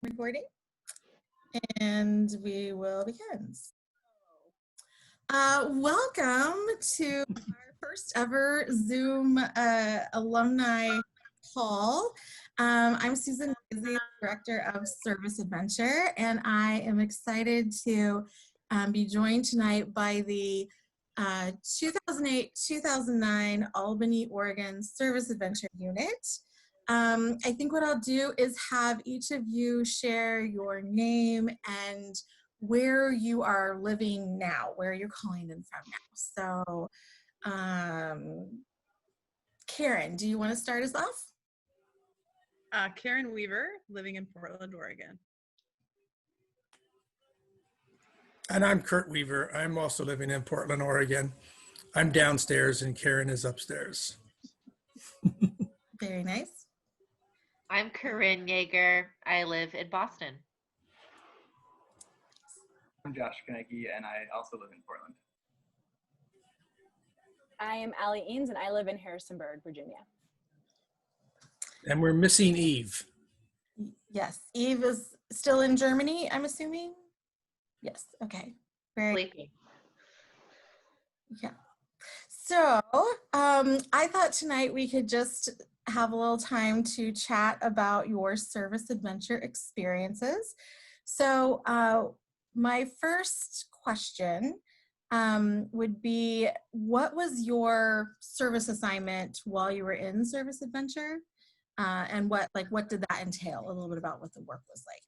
Recording, and we will begin. Welcome to our first ever Zoom alumni call. I'm Susan, Director of Service Adventure, and I am excited to be joined tonight by the 2008-2009 Albany, Oregon Service Adventure Unit. I think what I'll do is have each of you share your name and where you are living now, where you're calling in from now. So, Karen, do you want to start us off? Karen Weaver, living in Portland, Oregon. And I'm Kurt Weaver. I'm also living in Portland, Oregon. I'm downstairs and Karen is upstairs. Very nice. I'm Corinne Yeager. I live in Boston. I'm Josh Konecki, and I also live in Portland. I am Allie Eanes, and I live in Harrisonburg, Virginia. And we're missing Eve. Yes, Eve is still in Germany, I'm assuming? Yes, okay. Very Sleeping. Yeah. So I thought tonight we could just have a little time to chat about your service adventure experiences. So my first question would be, what was your service assignment while you were in service adventure? And what did that entail? A little bit about what the work was like.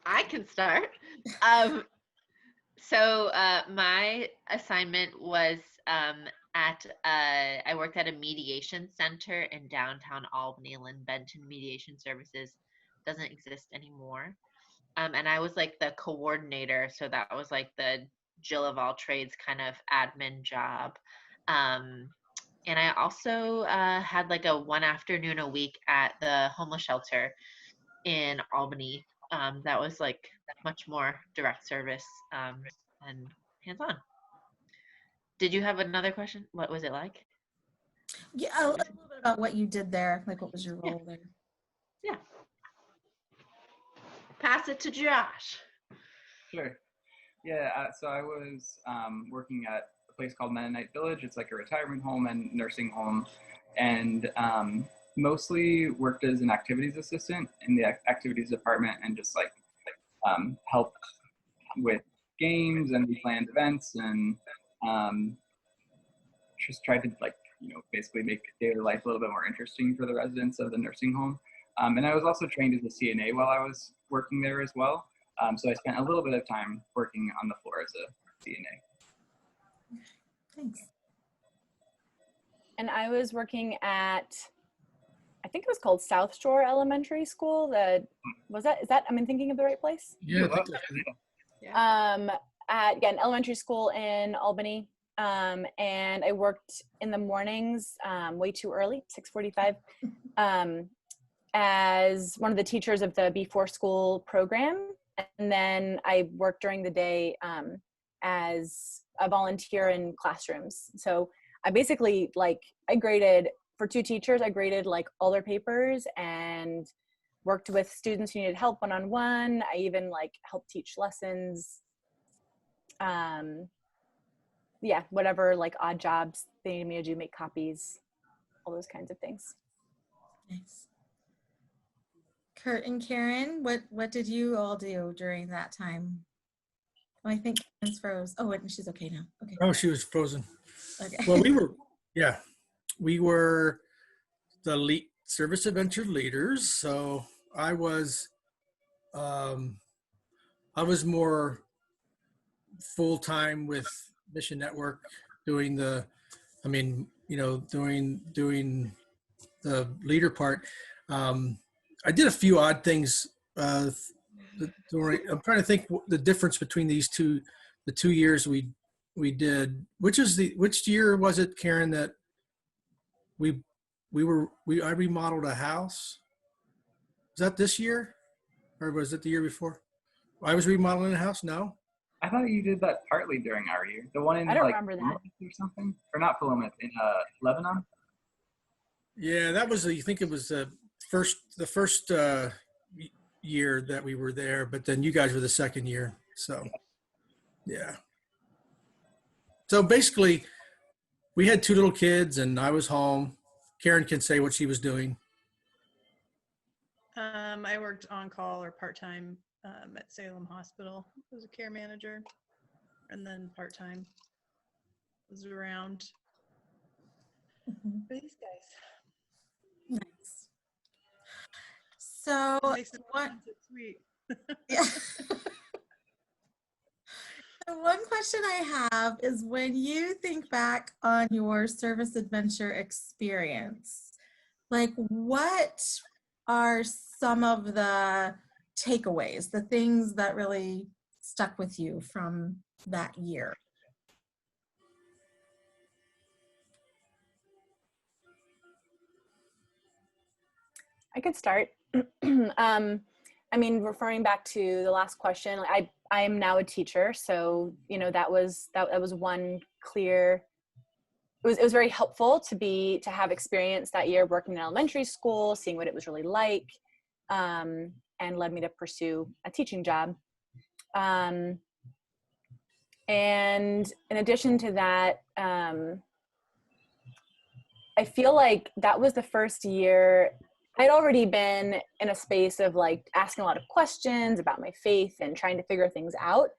I can start. So my assignment was I worked at a mediation center in downtown Albany. Lynn Benton Mediation Services doesn't exist anymore. And I was like the coordinator. So that was like the Jill of all trades kind of admin job. And I also had like a one afternoon a week at the homeless shelter in Albany. That was like much more direct service and hands-on. Did you have another question? What was it like? Yeah, a little bit about what you did there. Like, what was your role there? Yeah. Pass it to Josh. Sure. Yeah, so I was working at a place called Mennonite Village. It's like a retirement home and nursing home, and mostly worked as an activities assistant in the activities department and just like helped with games, and we planned events and just tried to basically make daily life a little bit more interesting for the residents of the nursing home. And I was also trained as a CNA while I was working there as well. So I spent a little bit of time working on the floor as a CNA. Thanks. And I was working at, I think it was called South Shore Elementary School. Am I thinking of the right place? Yeah. At an elementary school in Albany. And I worked in the mornings way too early, 6:45, as one of the teachers of the before school program. And then I worked during the day as a volunteer in classrooms. So I basically I graded, for two teachers, I graded like all their papers and worked with students who needed help one-on-one. I even helped teach lessons. Yeah, whatever odd jobs they needed me to do, make copies, all those kinds of things. Nice. Kurt and Karen, what did you all do during that time? Oh, I think Karen's froze. Oh, and she's okay now. Okay. Oh, she was frozen. Okay. Well, we were the service adventure leaders. So I was more full-time with Mission Network doing the leader part. I did a few odd things I'm trying to think the difference between the 2 years we did. Which year was it, Karen, that I remodeled a house? Was that this year, or was it the year before? I was remodeling a house. No. I thought you did that partly during our year. The one in I don't remember that. or something, or not Philomath, in Lebanon. Yeah, that was, I think it was the first year that we were there, but then you guys were the second year. So, yeah. So basically, we had two little kids and I was home. Karen can say what she was doing. I worked on call or part-time at Salem Hospital as a care manager, and then part-time was around Mhm. for these guys. Nice. So It makes it what? sweet. Yeah. So one question I have is, when you think back on your service adventure experience, like, what are some of the takeaways, the things that really stuck with you from that year? I could start. I mean, referring back to the last question, I am now a teacher, so that was one clear. It was very helpful to have experience that year working in elementary school, seeing what it was really like, and led me to pursue a teaching job. And in addition to that, I feel like that was the first year I'd already been in a space of like asking a lot of questions about my faith and trying to figure things out.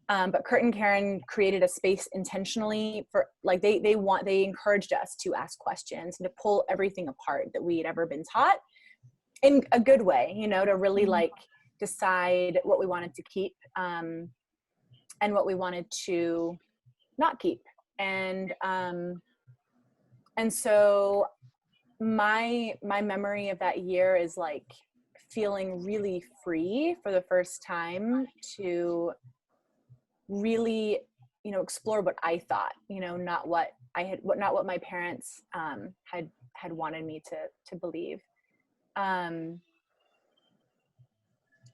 But Kurt and Karen created a space intentionally for like, they encouraged us to ask questions and to pull everything apart that we had ever been taught in a good way, to really like decide what we wanted to keep, and what we wanted to not keep. And so my memory of that year is like feeling really free for the first time to really, explore what I thought, not what my parents had wanted me to believe. I'll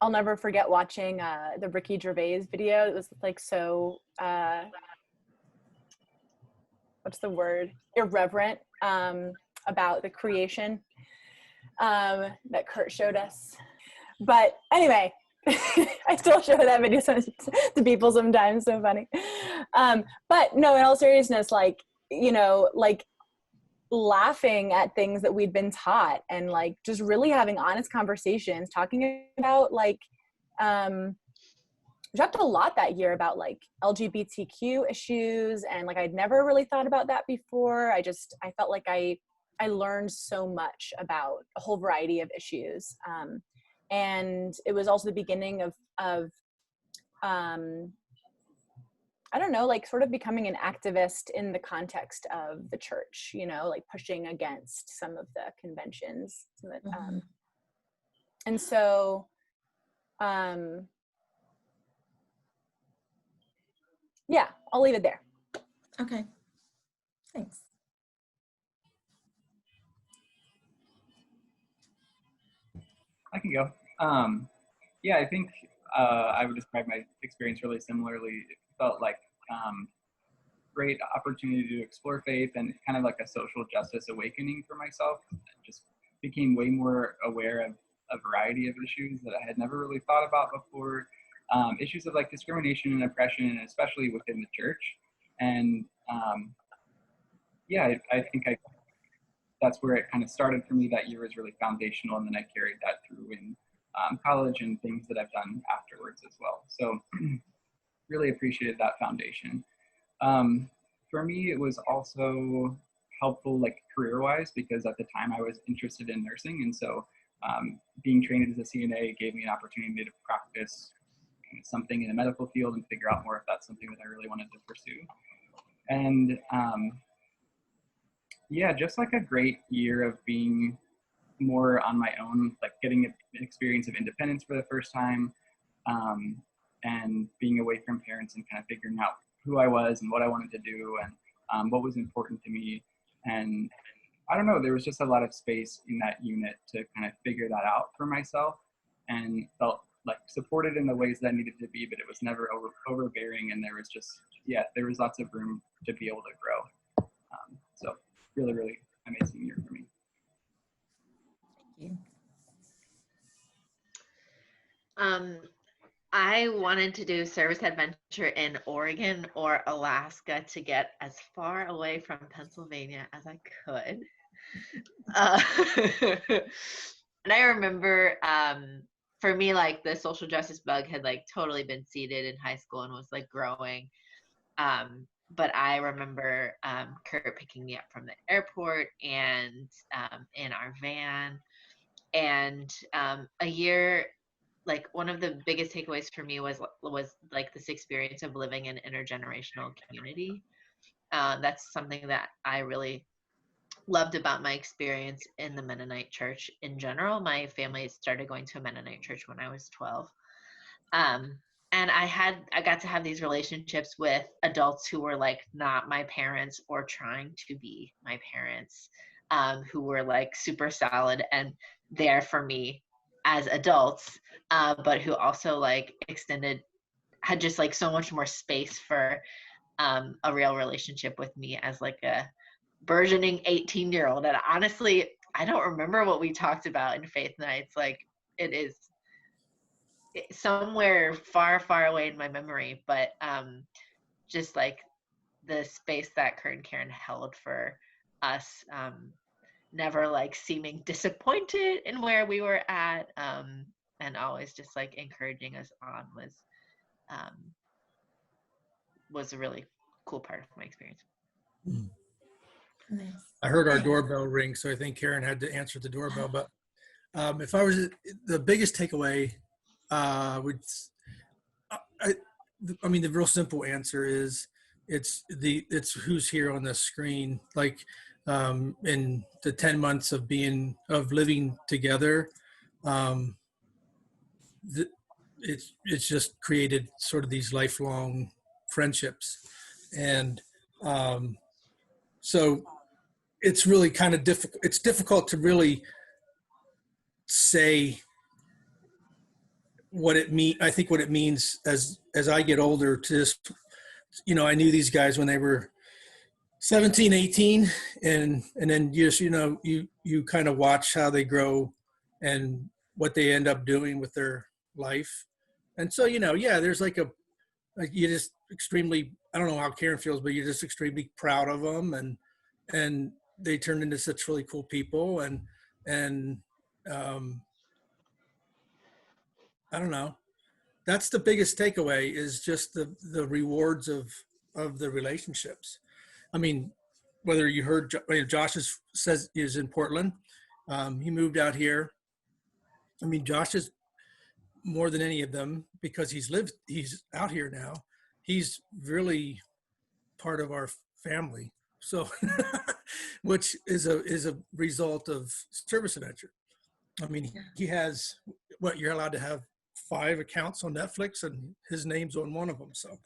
never forget watching the Ricky Gervais video. It was like so what's the word? Irreverent, about the creation, that Kurt showed us. But anyway, I still show that video to people sometimes. So funny. But no, in all seriousness, like, like laughing at things that we'd been taught and like just really having honest conversations, talking about like, we talked a lot that year about like LGBTQ issues, and like I'd never really thought about that before. I felt like I learned so much about a whole variety of issues, and it was also the beginning of I don't know, like sort of becoming an activist in the context of the church, like pushing against some of the conventions, and so yeah, I'll leave it there. Okay, thanks. I can go. Yeah, I think I would describe my experience really similarly. It felt like great opportunity to explore faith and kind of like a social justice awakening for myself. Just became way more aware of a variety of issues that I had never really thought about before. Issues of like discrimination and oppression, especially within the church. And yeah, I think that's where it kind of started for me. That year was really foundational, and then I carried that through in college and things that I've done afterwards as well. So really appreciated that foundation. For me, it was also helpful like career-wise, because at the time I was interested in nursing, and so being trained as a CNA gave me an opportunity to practice something in the medical field and figure out more if that's something that I really wanted to pursue. And yeah, just like a great year of being more on my own, like getting an experience of independence for the first time, and being away from parents and kind of figuring out who I was and what I wanted to do, and what was important to me. And I don't know, there was just a lot of space in that unit to kind of figure that out for myself, and felt like supported in the ways that I needed to be, but it was never overbearing. And there was just, yeah, there was lots of room to be able to grow. So really, really amazing year for me. I wanted to do service adventure in Oregon or Alaska to get as far away from Pennsylvania as I could. Uh, and I remember, for me, like the social justice bug had like totally been seeded in high school and was like growing. But I remember Kurt picking me up from the airport and in our van. And a year, like one of the biggest takeaways for me was like this experience of living in intergenerational community. That's something that I really loved about my experience in the Mennonite church in general. My family started going to a Mennonite church when I was 12. And I got to have these relationships with adults who were like not my parents or trying to be my parents, who were like super solid and there for me as adults, but who also like had just like so much more space for a real relationship with me as like a burgeoning 18-year-old. And honestly, I don't remember what we talked about in faith nights. Like it is somewhere far, far away in my memory, but just like the space that Kurt and Karen held for us, never like seeming disappointed in where we were at, and always just like encouraging us on was a really cool part of my experience. Nice. I heard our doorbell ring, so I think Karen had to answer the doorbell. But if I was the biggest takeaway, would I mean the real simple answer is it's who's here on the screen. Like in the 10 months of living together, it's just created sort of these lifelong friendships, and so it's really kind of difficult. It's difficult to really say what it mean. I think what it means as I get older to just, I knew these guys when they were 17, 18, and then just, you kind of watch how they grow and what they end up doing with their life. And so, yeah, there's like you're just extremely, I don't know how Karen feels, but you're just extremely proud of them, and they turned into such really cool people, and I don't know. That's the biggest takeaway, is just the rewards of the relationships. I mean, whether you heard Josh says is in Portland, he moved out here. I mean, Josh is more than any of them because he's out here now. He's really part of our family. So, which is a result of service adventure. I mean, he has you're allowed to have 5 accounts on Netflix, and his name's on one of them. So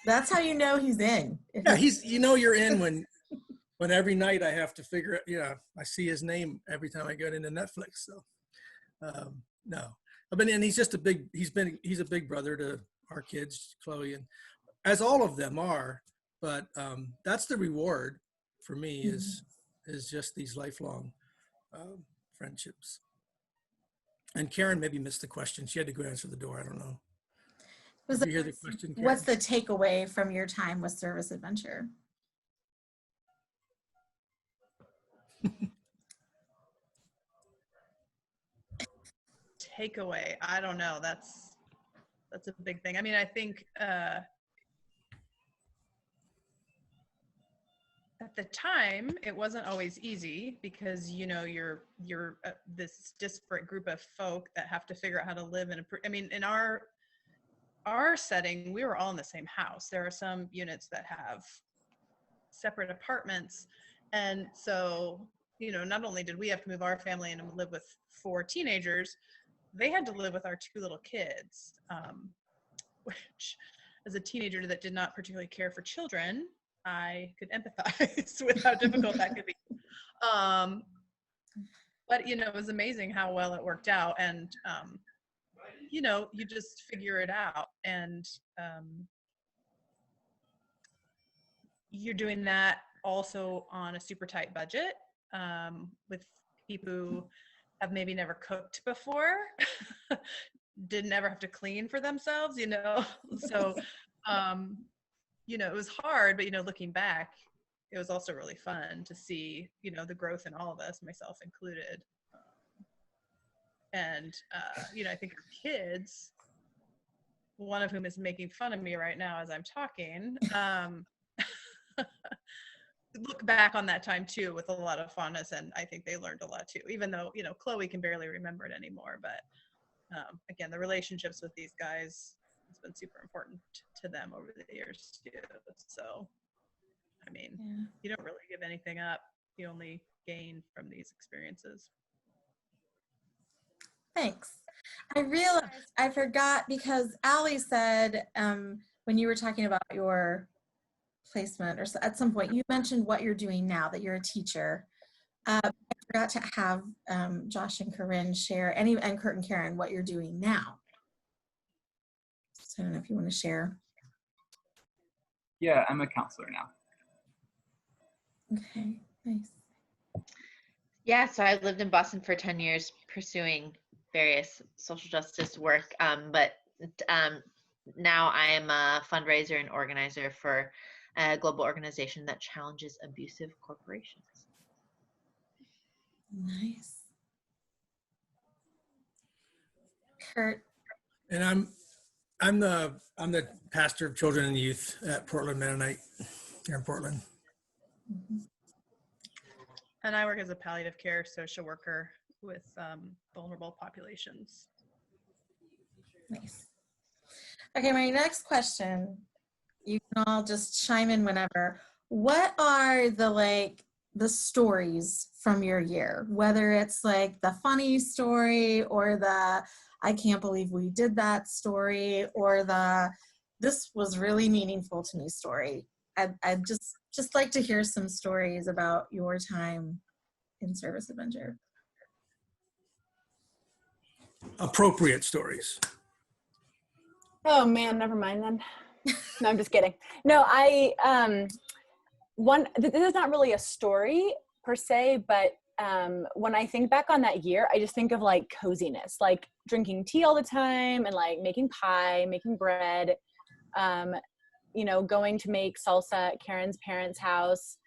That's how you know he's in. Yeah, you're in when every night I have to figure out, I see his name every time I get into Netflix. So no, and he's just he's a big brother to our kids, Chloe, and as all of them are. But that's the reward for me, is just these lifelong friendships. And Karen maybe missed the question. She had to go answer the door. I don't know. Did you hear the question, Karen? What's the takeaway from your time with service adventure? Takeaway, I don't know. That's a big thing. I mean, I think at the time it wasn't always easy because you're this disparate group of folk that have to figure out how to live in our setting. We were all in the same house. There are some units that have separate apartments, and so not only did we have to move our family and live with 4 teenagers, they had to live with our 2 little kids, which as a teenager that did not particularly care for children, I could empathize with how difficult that could be. But it was amazing how well it worked out, and you just figure it out, and you're doing that also on a super tight budget, with people who have maybe never cooked before, didn't ever have to clean for themselves, you know? So, you know, it was hard, but, you know, looking back, it was also really fun to see, you know, the growth in all of us, myself included. And, you know, I think our kids, one of whom is making fun of me right now as I'm talking, look back on that time too with a lot of fondness, and I think they learned a lot too, even though, you know, Chloe can barely remember it anymore. But again, the relationships with these guys has been super important to them over the years too. So, I mean, you don't really give anything up. You only gain from these experiences. Thanks. I realized I forgot because Allie said when you were talking about your placement, or at some point you mentioned what you're doing now, that you're a teacher. I forgot to have Josh and Corinne share, and Kurt and Karen, what you're doing now. So I don't know if you want to share. Yeah, I'm a counselor now. Okay, nice. Yeah, so I lived in Boston for 10 years pursuing various social justice work, but now I am a fundraiser and organizer for a global organization that challenges abusive corporations. Nice. Kurt. And I'm the pastor of children and youth at Portland Mennonite here in Portland. Mm-hmm. And I work as a palliative care social worker with vulnerable populations. Nice. Okay, my next question, you can all just chime in whenever. What are the stories from your year? Whether it's like the funny story or the I can't believe we did that story, or the this was really meaningful to me story. I'd just like to hear some stories about your time in Service Adventure. Appropriate stories. Oh man, never mind then. No, I'm just kidding. No, this is not really a story per se, but when I think back on that year, I just think of like coziness, like drinking tea all the time and like making pie, making bread, you know, going to make salsa at Karen's parents' house,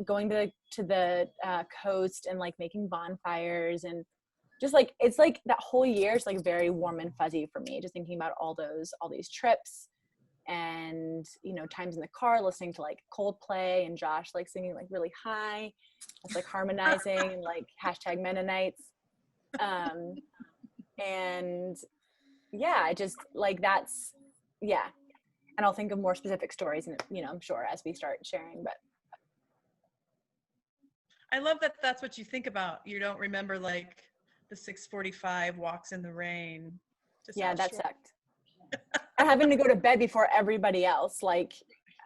going to the coast and like making bonfires, and just like, it's like that whole year is like very warm and fuzzy for me, just thinking about all these trips and, you know, times in the car listening to like Coldplay and Josh like singing like really high. It's like harmonizing and like hashtag Mennonites. And yeah, I just like that's, yeah. And I'll think of more specific stories, and, you know, I'm sure as we start sharing, but. I love that that's what you think about. You don't remember like the 6:45 walks in the rain. Yeah, that sucked. And having to go to bed before everybody else, like,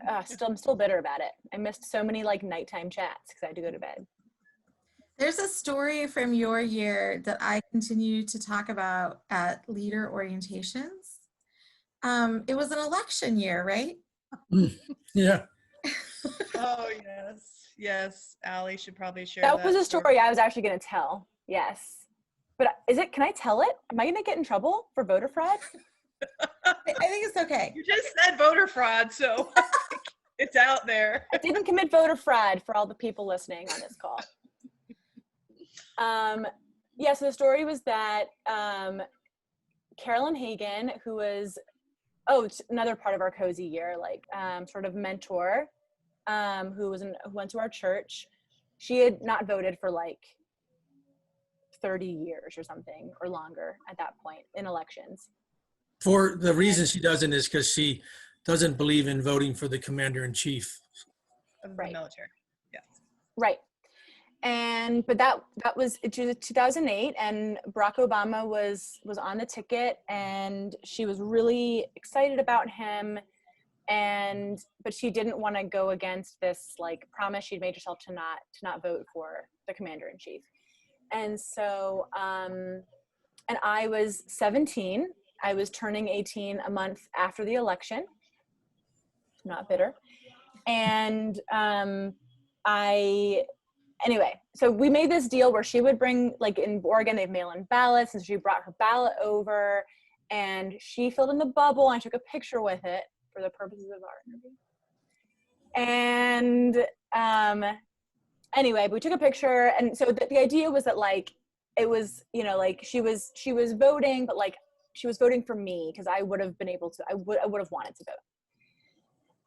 I'm still bitter about it. I missed so many like nighttime chats because I had to go to bed. There's a story from your year that I continue to talk about at leader orientations. It was an election year, right? Yeah. Oh yes. Allie should probably share That was a story I was actually going to tell. Yes. But can I tell it? Am I going to get in trouble for voter fraud? I think it's okay. You just said voter fraud, so it's out there. I didn't commit voter fraud for all the people listening on this call. Yeah, so the story was that Carolyn Hagan, who was, it's another part of our cozy year, like sort of mentor, who went to our church. She had not voted for like 30 years or something, or longer at that point in elections. For the reason she doesn't is because she doesn't believe in voting for the commander-in-chief of the Right. military. Yeah. Right. But that was 2008, and Barack Obama was on the ticket, and she was really excited about him, but she didn't want to go against this like promise she'd made herself to not vote for the commander-in-chief. And so and I was 17. I was turning 18 a month after the election. Not bitter. And I anyway, so we made this deal where she would bring, like in Oregon, they have mail-in ballots, and she brought her ballot over, and she filled in the bubble, and I took a picture with it for the purposes of our interview. And anyway, we took a picture, and so the idea was that like it was, you know, like she was voting, but like she was voting for me because I would have been able to, I would have wanted to vote.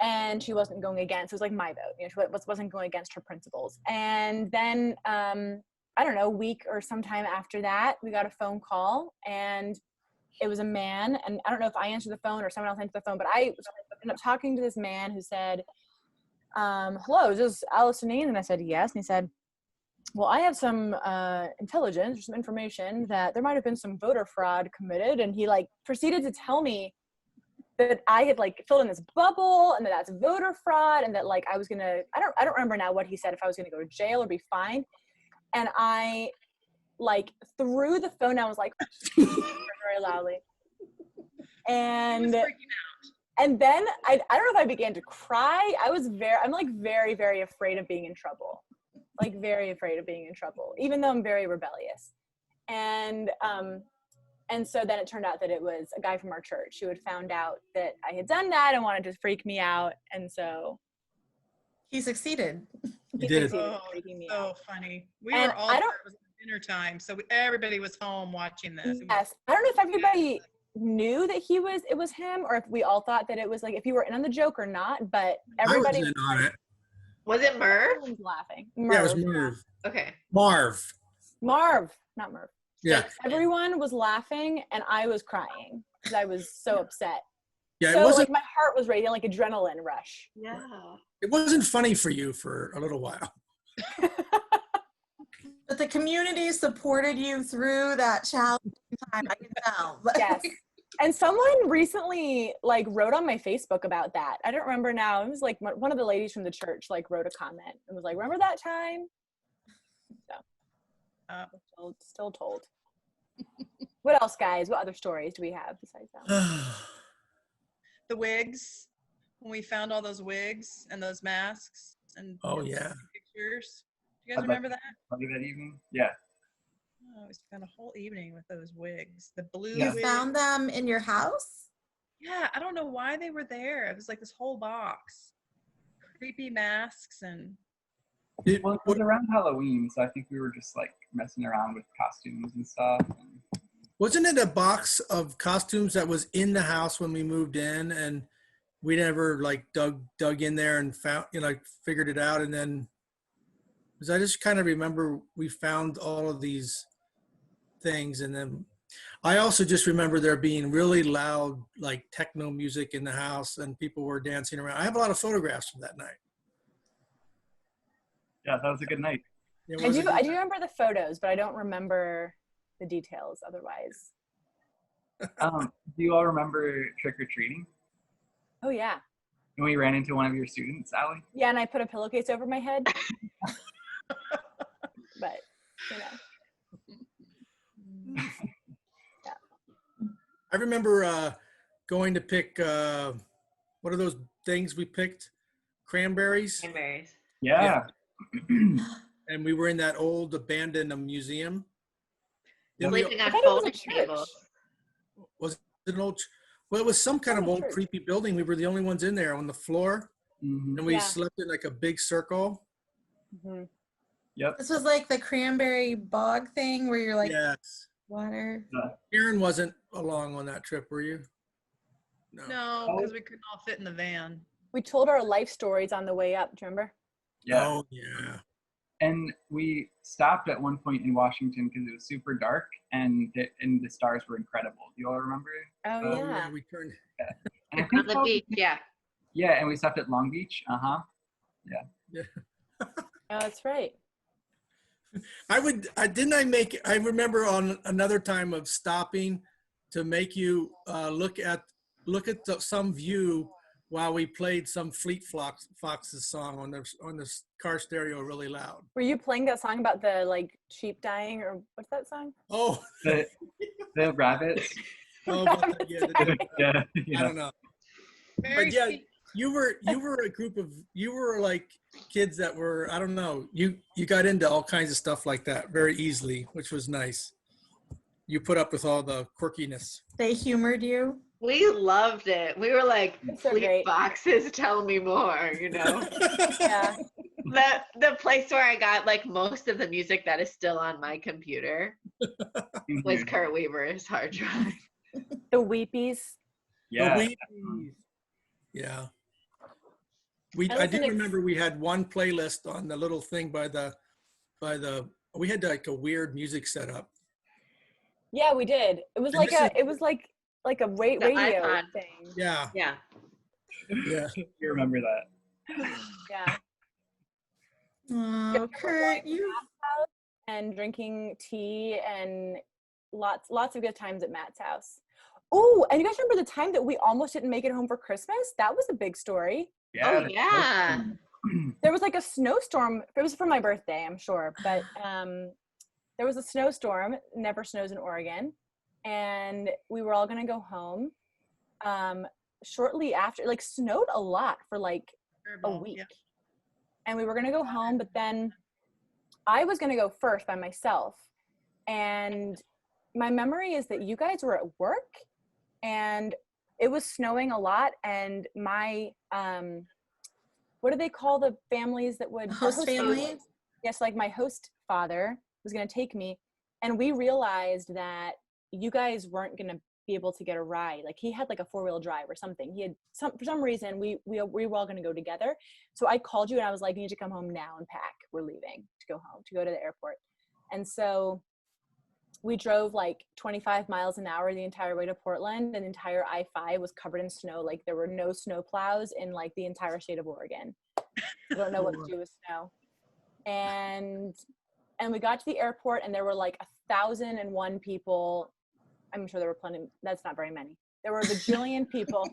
And she wasn't going against, it was like my vote, you know, she wasn't going against her principles. And then, I don't know, a week or sometime after that, we got a phone call, and it was a man, and I don't know if I answered the phone or someone else answered the phone, but I ended up talking to this man who said, hello, is this Allison Ain? And I said, yes. And he said, well, I have some intelligence or some information that there might have been some voter fraud committed. And he like proceeded to tell me that I had like filled in this bubble and that that's voter fraud, and that like I was gonna, I don't remember now what he said, if I was gonna go to jail or be fined. And I like threw the phone down, was like very loudly. And then I don't know if I began to cry. I'm like very, very afraid of being in trouble. Like very afraid of being in trouble, even though I'm very rebellious. And so then it turned out that it was a guy from our church who had found out that I had done that and wanted to freak me out. And so He succeeded. You did. Oh, freaking me so out. funny. We And were all I there. don't- It was dinner time, so everybody was home watching this. It was- Yes. I don't know if everybody knew that it was him, or if we all thought that it was like, if you were in on the joke or not, but everybody I was in on it. Was it Merv? was laughing. Yeah, it was Merv. Merv. Okay. Marv. Marv, not Merv. Yeah. Everyone was laughing and I was crying because I was so upset. Yeah, So it wasn't like my heart was racing, like adrenaline rush. Yeah. it wasn't funny for you for a little while. But the community supported you through that challenging time. I can tell. Yes. And someone recently like wrote on my Facebook about that. I don't remember now. It was like one of the ladies from the church like wrote a comment and was like, remember that time? So still told. What else, guys? What other stories do we have besides that? The wigs, when we found all those wigs and those masks and Oh, and yeah. pictures. Do you guys remember that? Party that evening? Yeah. Oh, we spent a whole evening with those wigs. The blue You Yeah. wigs. found them in your house? Yeah, I don't know why they were there. It was like this whole box. Creepy masks and Well, it was around Halloween, so I think we were just like messing around with costumes and stuff. And Wasn't it a box of costumes that was in the house when we moved in, and we never like dug in there and found, you know, like figured it out? And then, because I just kind of remember we found all of these things, and then I also just remember there being really loud like techno music in the house, and people were dancing around. I have a lot of photographs from that night. yeah, that was a good night. It I was a do good- remember the photos, but I don't remember the details otherwise. Do you all remember trick or treating? Oh yeah. When we ran into one of your students, Allie? Yeah, and I put a pillowcase over my head. But, you know. I remember going to pick what are those things we picked? Cranberries. Cranberries. Yeah. And we were in that old abandoned museum. Then we- Sleeping on I thought it was a folding church. tables. was it an old? Well, it was some kind of Oh, old church. creepy building. We were the only ones in there on the floor, Mhm. and we Yeah. slept in like a big circle. Mhm. Yep. This was like the cranberry bog thing where you're like Yes. water. Aaron wasn't along on that trip, were you? no, because we couldn't all fit in the van. We told our life stories on the way up, do you remember? Yeah. Oh yeah. And we stopped at one point in Washington because it was super dark and the stars were incredible. Do you all remember? Oh, Oh yeah. yeah. We turned. And I On think the that- beach, yeah. Yeah, and we stopped at Long Beach. Oh, that's right. I remember on another time of stopping to make you look at some view while we played some Fleet Foxes song on the car stereo really loud. Were you playing that song about the like sheep dying, or what's that song? Oh, The rabbits. oh but yeah, Yeah. I don't know. Very yeah, sweet. you were a group of, you were like kids that were, I don't know, you got into all kinds of stuff like that very easily, which was nice. You put up with all the quirkiness. They humored you. We loved it. We were like, So please great. boxes, tell me more, you know? Yeah. The place where I got like most of the music that is still on my computer was Kurt Weaver's hard drive. The Weepies. Yeah. Yeah. I I do listen to- remember we had one playlist on the little thing we had like a weird music setup. Yeah, we did. It was And like this a is- it was like a The radio iPod. thing. Yeah. Yeah. Yeah. You remember that? Yeah. Oh, Kurt, you. And drinking tea and lots of good times at Matt's house. Oh, and you guys remember the time that we almost didn't make it home for Christmas? That was a big story. Oh, that's yeah. There was like a snowstorm. It was for my birthday, I'm sure, but there was a snowstorm. Never snows in Oregon, and we were all gonna go home. Shortly after, like, snowed a lot for like a week, Yeah. and we were gonna go home, but then I was gonna go first by myself, and my memory is that you guys were at work, and it was snowing a lot, and my what do they call the families that would Host family? Yes, like my host father was going to take me, and we realized that you guys weren't going to be able to get a ride. Like, he had like a 4-wheel drive or something. He had for some reason we were all going to go together. So I called you and I was like, you need to come home now and pack. We're leaving to go home, to go to the airport. And so we drove like 25 miles an hour the entire way to Portland, and the entire I-5 was covered in snow. Like, there were no snow plows in like the entire state of Oregon. I don't know what to do with snow. And we got to the airport, and there were like 1,001 people. I'm sure there were plenty. That's not very many. There were a bajillion people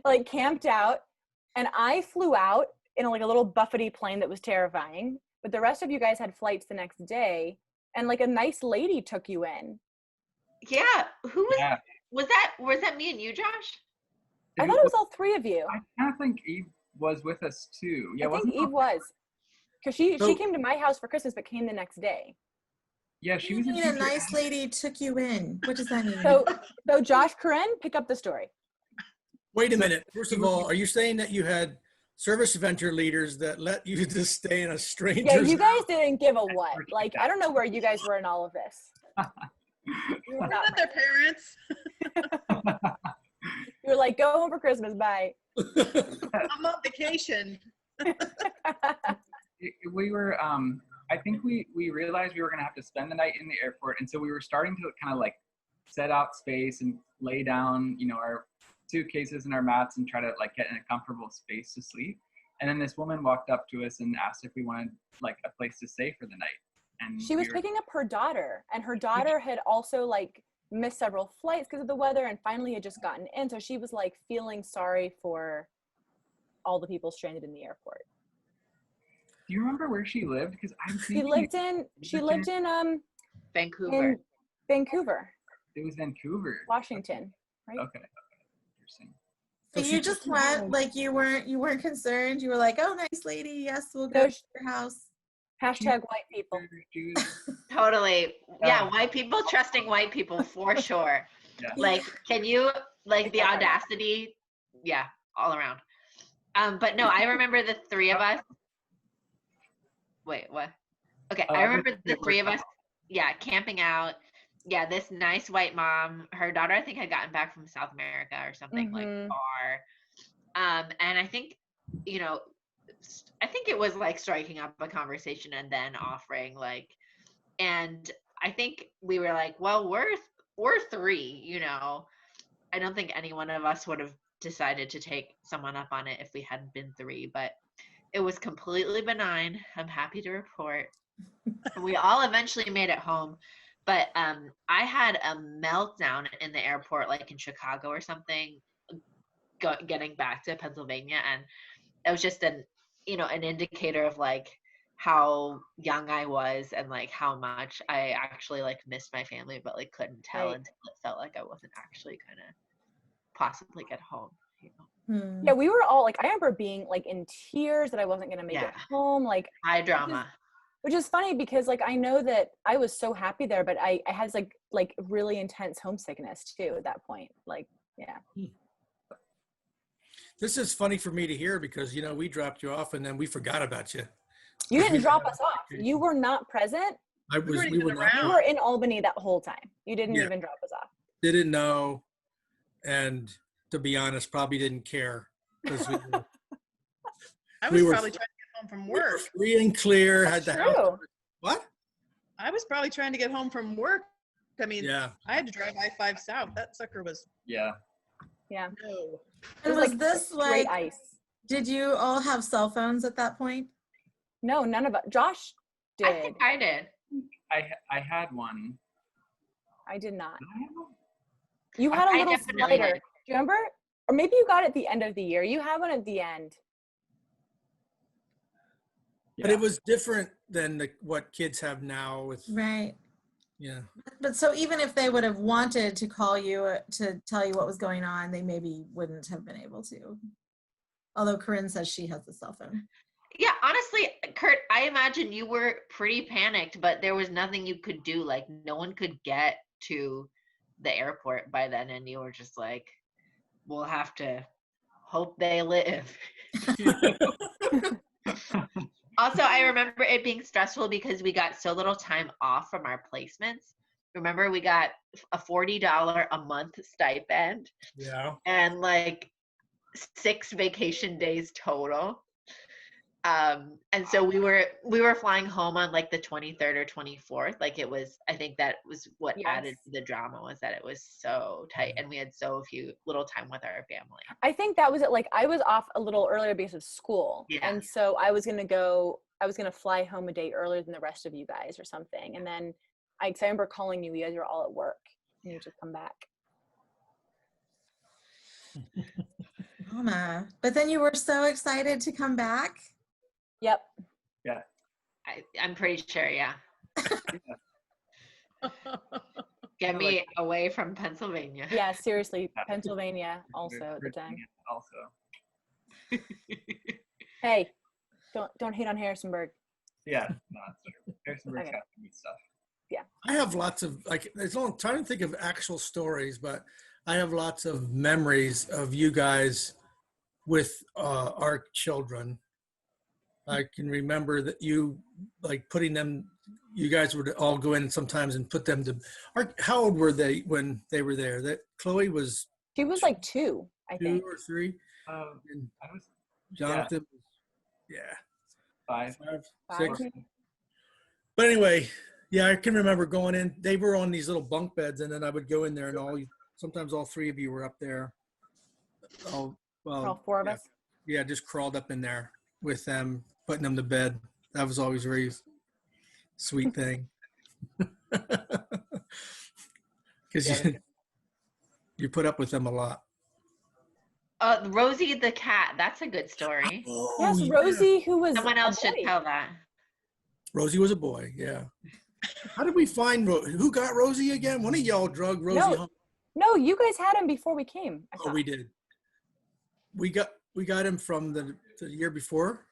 like camped out, and I flew out in like a little buffety plane that was terrifying. But the rest of you guys had flights the next day, and like a nice lady took you in. Yeah. Who was Yeah. was that me and you, Josh? I thought it was all three of you. I kind of think Eve was with us too. Yeah, I think wasn't Eve was, because she So- came to my house for Christmas, but came the next day. Yeah, she was. You mean a nice lady took you in? What does that mean? So Josh, Corinne, pick up the story. Wait a minute. First of all, are you saying that you had service adventure leaders that let you just stay in a stranger's Yeah, you guys house? didn't give a what. Like, I don't know where you guys were in all of this. You were We're not not their parents. You were like, go home for Christmas, bye. I'm on vacation. We were. I think we realized we were gonna have to spend the night in the airport, and so we were starting to kind of like set out space and lay down, our suitcases and our mats and try to like get in a comfortable space to sleep. And then this woman walked up to us and asked if we wanted like a place to stay for the night. And She was we were, picking up her daughter, and her daughter had also like missed several flights because of the weather, and finally had just gotten in. So she was like feeling sorry for all the people stranded in the airport. Do you remember where she lived? Because She lived in Vancouver. in Vancouver, It was Vancouver. Washington, right? Okay. Interesting. So So you she just took you went, home. like you weren't concerned. You were like, oh, nice lady. Yes, we'll No, go to your house. Hashtag white people. She was, Totally. Yeah, Yeah. white people trusting white people for sure. yeah. Like, can you, like, the audacity? Yeah, all around. But no, I remember the three of us. Wait, what? Okay, I remember the three of us, yeah, camping out. Yeah, this nice white mom, her daughter, I think, had gotten back from South America or something like Mhm. far. And I think, I think it was like striking up a conversation and then offering like, and I think we were like, well, we're three, I don't think any one of us would have decided to take someone up on it if we hadn't been three, but it was completely benign. I'm happy to report. We all eventually made it home, but I had a meltdown in the airport, like in Chicago or something, getting back to Pennsylvania, and it was just an indicator of like how young I was and like how much I actually like missed my family, but like couldn't tell Right. until it felt like I wasn't actually kind of possibly get home. You know? Yeah, we were all like, I remember being like in tears that I wasn't gonna make it home. Like high drama. Which is funny because like I know that I was so happy there, but I had like really intense homesickness too at that point. Like, yeah. This is funny for me to hear because, you know, we dropped you off and then we forgot about you. You didn't drop us off. You were not present. We were not, You were in Albany that whole time. You didn't Yeah. even drop us off. didn't know, and to be honest, probably didn't care because I was we were- probably trying to get home from work. free and clear. Had the house. True. What? I was probably trying to get home from work. I mean, Yeah. I had to drive I-5 south. That sucker was Yeah. Yeah. no. And was this straight like, ice? did you all have cell phones at that point? No, none of us. Josh did. I think I did. I had one. I did not. Did I have one? You had a I little definitely slider. did. Do you remember? Or maybe you got it at the end of the year. You had one at the end. But it was different than what kids have now with, Right. yeah. But so even if they would have wanted to call you to tell you what was going on, they maybe wouldn't have been able to. Although Corinne says she has a cell phone. Yeah, honestly, Kurt, I imagine you were pretty panicked, but there was nothing you could do. Like, no one could get to the airport by then, and you were just like, we'll have to hope they live. Also, I remember it being stressful because we got so little time off from our placements. Remember, we got a $40 a month stipend Yeah. and like 6 vacation days total. And so we were flying home on like the 23rd or 24th. Like, it was, I think that was what added to the drama, was that it was so tight and we had so little time with our family. I think that was it. Like, I was off a little earlier because of school. Yeah. And so I was going to fly home a day earlier than the rest of you guys or something. And then I remember calling you guys were all at work and you just come back. Mama. But then you were so excited to come back. Yep. I'm pretty sure, yeah. Get me away from Pennsylvania. Yeah, seriously. Pennsylvania also at the time. Also. Hey, don't hate on Harrisonburg. Yeah, no, that's true. Harrisonburg's Okay. got some good stuff. I have lots of, like, I'm trying to think of actual stories, but I have lots of memories of you guys with our children. I can remember that you, like, putting them, you guys would all go in sometimes and put them to, how old were they when they were there? That Chloe was She was like 2, I 2 think. or 3, and I was Jonathan was, yeah, 5. 5, 5 6. maybe? But anyway, yeah, I can remember going in. They were on these little bunk beds, and then I would go in there, and sometimes all 3 of you were up there. Oh, well, All 4 of yeah, us. yeah, just crawled up in there with them, putting them to bed. That was always a very sweet thing. Because you put up with them a lot. Rosie the cat, that's a good story. Oh, Yes, yeah. Rosie, who was Someone a else should boy. tell that. Rosie was a boy, yeah. How did we find who got Rosie again? One of y'all drug Rosie No, home. No, you guys had him before we came. I Oh, thought. we did. We got him from the year before.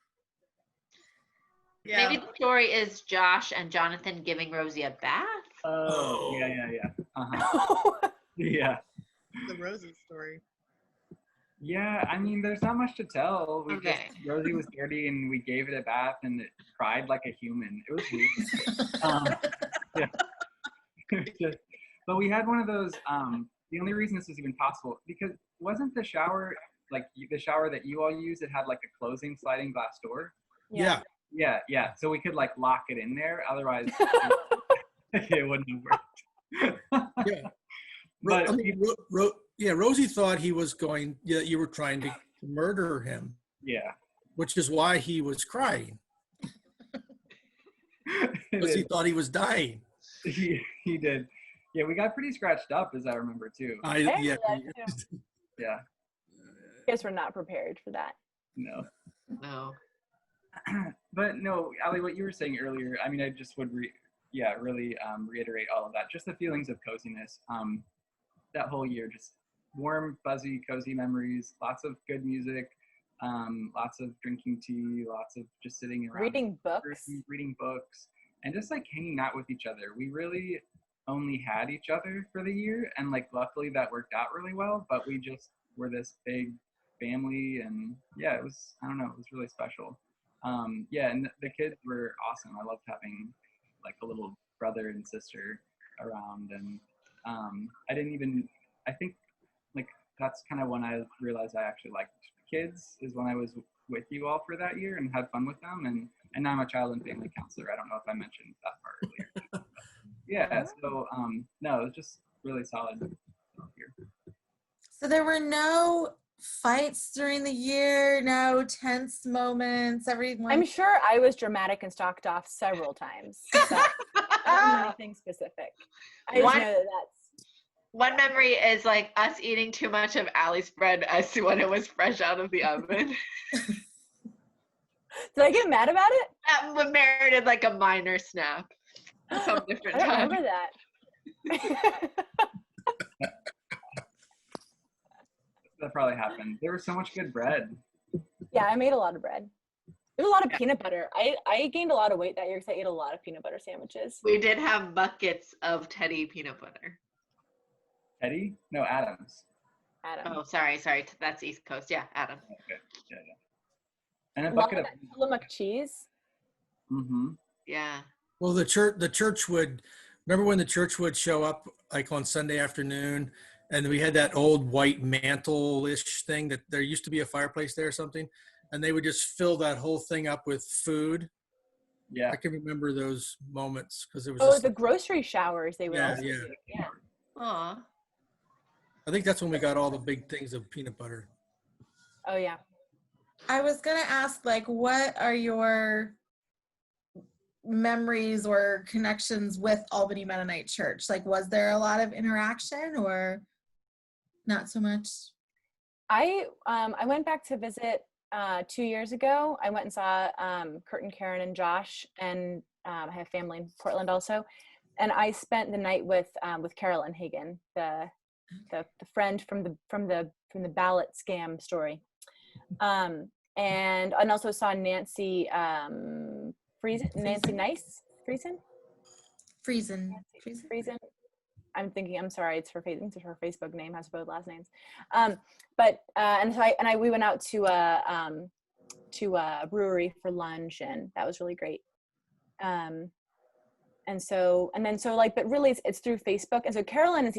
Yeah. Maybe the story is Josh and Jonathan giving Rosie a bath. Oh, yeah. Uh-huh. Yeah. The Rosie story. Yeah, I mean, there's not much to tell. Okay. Rosie was dirty and we gave it a bath and it cried like a human. It was weird. Yeah. But we had one of those, the only reason this was even possible, because wasn't the shower, like the shower that you all used, it had like a closing sliding glass door? Yeah. Yeah. So we could like lock it in there. Otherwise, it wouldn't have worked. Yeah. But I mean, Rosie thought he was you were trying to murder him, yeah. which is why he was crying, because he thought he was dying. He did. Yeah, we got pretty scratched up, as I remember too. I remember that too. Yeah. You guys were not prepared for that. No. No. But no, Ali, what you were saying earlier, I mean, I just would really reiterate all of that. Just the feelings of coziness. That whole year, just warm, fuzzy, cozy memories, lots of good music, lots of drinking tea, lots of just sitting around reading books, and just like hanging out with each other. We really only had each other for the year, and like luckily that worked out really well, but we just were this big family, and yeah, it was, I don't know, it was really special. Yeah, and the kids were awesome. I loved having like a little brother and sister around, and I think like that's kind of when I realized I actually liked kids, is when I was with you all for that year and had fun with them, and now I'm a child and family counselor. I don't know if I mentioned that part earlier. Yeah, so no, it was just really solid year. So there were no fights during the year, no tense moments, everyone. I'm sure I was dramatic and stalked off several times. But not anything specific. I just know that's one memory is like us eating too much of Allie's bread as to when it was fresh out of the oven. Did I get mad about it? That merited like a minor snap. Some different I don't time. remember that. That probably happened. There was so much good bread. Yeah, I made a lot of bread. There's a lot of peanut butter. I gained a lot of weight that year because I ate a lot of peanut butter sandwiches. We did have buckets of Teddy peanut butter. Teddy? No, Adams. Adam. Oh, sorry. That's East Coast. Yeah, Adam. Okay. Yeah. And a bucket of Tillamook cheese. Mm-hmm. Yeah. Well, the church would, remember when the church would show up like on Sunday afternoon, and we had that old white mantle-ish thing that there used to be a fireplace there or something, and they would just fill that whole thing up with food. Yeah. I can remember those moments because it was The grocery showers they would Yeah, also yeah. do. Yeah. Aw. I think that's when we got all the big things of peanut butter. Oh yeah. I was gonna ask, like, what are your memories or connections with Albany Mennonite Church? Like, was there a lot of interaction or not so much? I went back to visit 2 years ago. I went and saw Kurt and Karen and Josh, and I have family in Portland also. And I spent the night with Carolyn Hagan, the friend from the ballot scam story, and also saw Nancy Friesen. I'm thinking, I'm sorry, it's her Facebook name, has both last names. We went out to a brewery for lunch, and that was really great. But really it's through Facebook. And so Carolyn is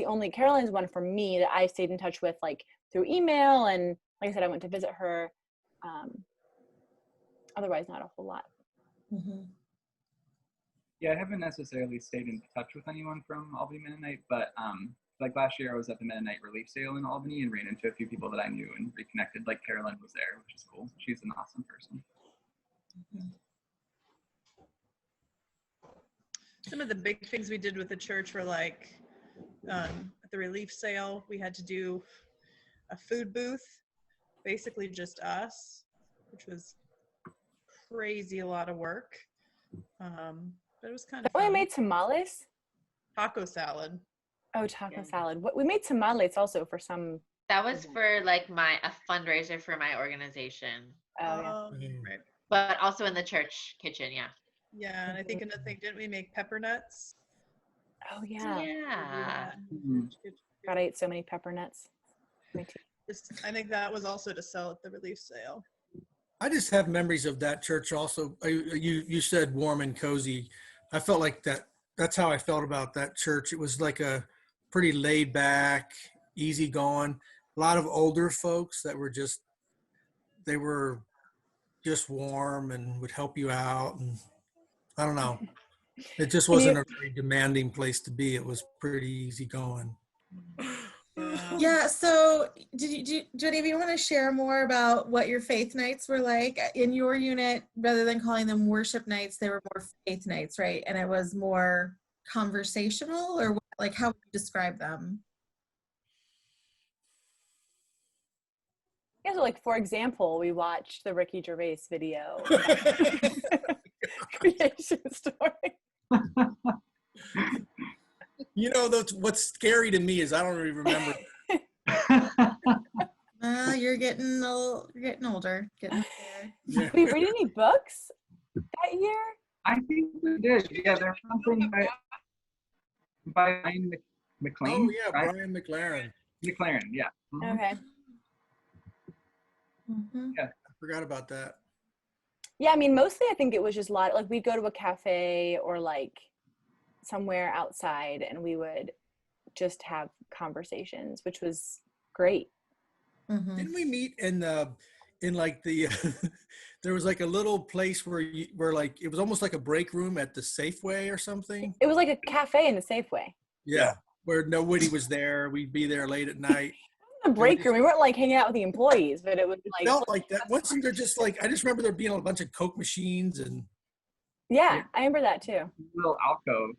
one for me that I stayed in touch with, like through email. And like I said, I went to visit her. Otherwise not a whole lot. Mm-hmm. Yeah, I haven't necessarily stayed in touch with anyone from Albany Mennonite, but like last year I was at the Mennonite relief sale in Albany and ran into a few people that I knew and reconnected. Like Carolyn was there, which is cool. She's an awesome person. Mm-hmm. Some of the big things we did with the church were like at the relief sale, we had to do a food booth, basically just us, which was crazy, a lot of work. But it was kind of fun. We made tamales. Taco salad. Oh, taco salad. We made tamales also for some. That was for like a fundraiser for my organization. Oh, yeah. Right. But also in the church kitchen, yeah. Yeah, and I think another thing, didn't we make pepper nuts? Oh yeah. Yeah. Mm-hmm. God, I ate so many pepper nuts. Me too. I think that was also to sell at the relief sale. I just have memories of that church also. You said warm and cozy. I felt like that's how I felt about that church. It was like a pretty laid back, easygoing, a lot of older folks that were just warm and would help you out. And I don't know. It just wasn't a very demanding place to be. It was pretty easygoing. Yeah, so do any of you want to share more about what your faith nights were like in your unit? Rather than calling them worship nights, they were more faith nights, right? And it was more conversational, or like, how would you describe them? Yeah, so like for example, we watched the Ricky Gervais video. Creation story. You know, what's scary to me is I don't even remember. you're getting older, getting up there. Yeah. Did we read any books that year? I think we did. Yeah, there's something by Brian McLean. Oh yeah, Brian McLaren. McLaren. Yeah. Mhm. Okay. Mhm. I forgot about that. Yeah, I mean, mostly I think it was just like we'd go to a cafe or like somewhere outside and we would just have conversations, which was great. Mhm. Didn't we meet in like the there was like a little place where like it was almost like a break room at the Safeway or something? It was like a cafe in the Safeway. Yeah, where nobody was there. We'd be there late at night. The break room. We weren't like hanging out with the employees, but it was It like, felt like that. Wasn't there just like, I just remember there being a bunch of Coke machines and yeah, I remember that too. Little alcove.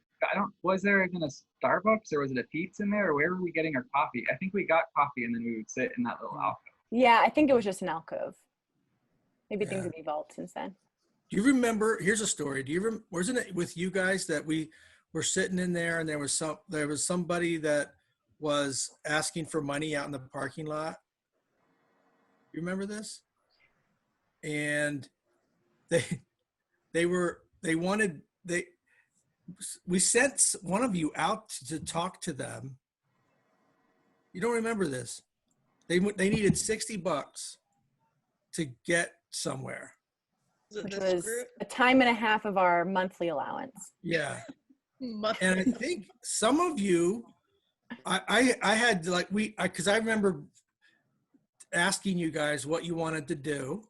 Was there even a Starbucks or was it a Pete's in there, or where were we getting our coffee? I think we got coffee and then we would sit in that little alcove. Yeah, I think it was just an alcove. Maybe things Yeah. have evolved since then. Do you remember, here's a story. Do you remember, wasn't it with you guys that we were sitting in there and there was somebody that was asking for money out in the parking lot? You remember this? And we sent one of you out to talk to them. You don't remember this? They needed $60 to get somewhere. Which was a time and a half of our monthly allowance. Yeah. And I think some of you, I had like, because I remember asking you guys what you wanted to do.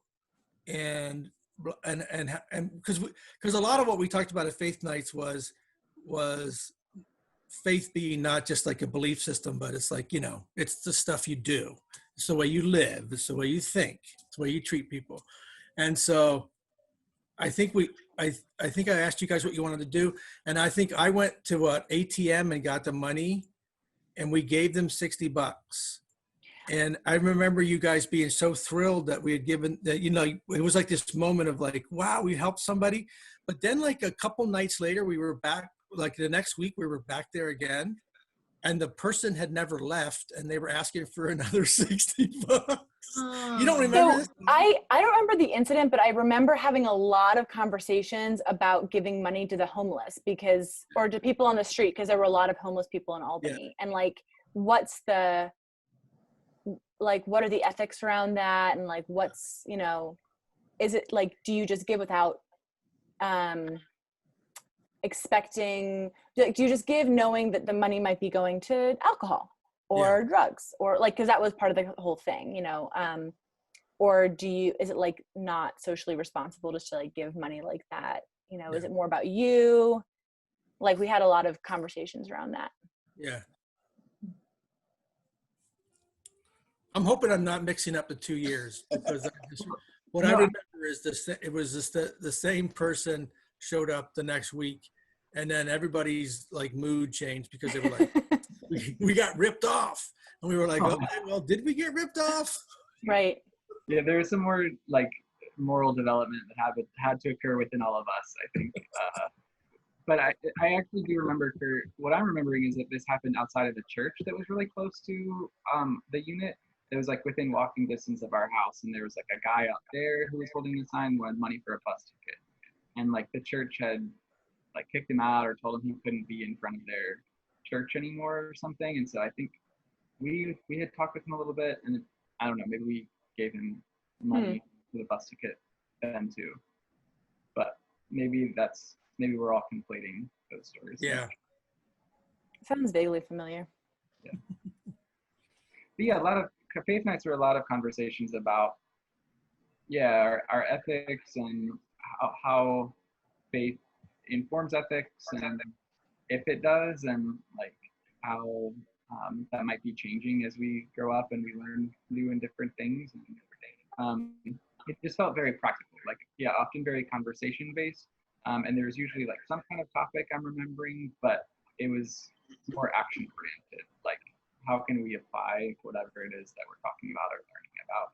And because a lot of what we talked about at Faith Nights was faith being not just like a belief system, but it's like, it's the stuff you do. It's the way you live. It's the way you think. It's the way you treat people. And so I think I asked you guys what you wanted to do. And I think I went to ATM and got the money and we gave them $60. And I remember you guys being so thrilled that we had given that, it was like this moment of like, wow, we helped somebody. But then like a couple nights later, we were back, like the next week we were back there again. And the person had never left and they were asking for another $60. You don't remember this? I don't remember the incident, but I remember having a lot of conversations about giving money to the homeless or to people on the street, because there were a lot of homeless people in Albany. Yeah. And like, what are the ethics around that? And like, is it like, do you just give without expecting, do you just give knowing that the money might be going to alcohol or drugs, or like, because that was part of the whole thing, or is it like not socially responsible just to like give money like that? Is it more about you? Like, we had a lot of conversations around that. Yeah. I'm hoping I'm not mixing up the 2 years, because I remember is it was just the same person showed up the next week, and then everybody's like mood changed because they were like, we got ripped off, and we were like, okay, well, did we get ripped off? Right. Yeah, there was some more like moral development that had to occur within all of us, I think. But I actually do remember, what I'm remembering is that this happened outside of the church that was really close to the unit. It was like within walking distance of our house, and there was like a guy out there who was holding a sign, wanted money for a bus ticket, and like the church had like kicked him out or told him he couldn't be in front of their church anymore or something. And so I think we had talked with him a little bit, and I don't know, maybe we gave him money for the bus ticket then too, but maybe we're all conflating those stories. Yeah. Sounds vaguely familiar. Yeah. But yeah, a lot of Faith Nights were a lot of conversations about, our ethics and how faith informs ethics, and if it does, and like how that might be changing as we grow up and we learn new and different things. And it just felt very practical, like, often very conversation based. And there was usually like some kind of topic I'm remembering, but it was more action oriented, like how can we apply whatever it is that we're talking about or learning about.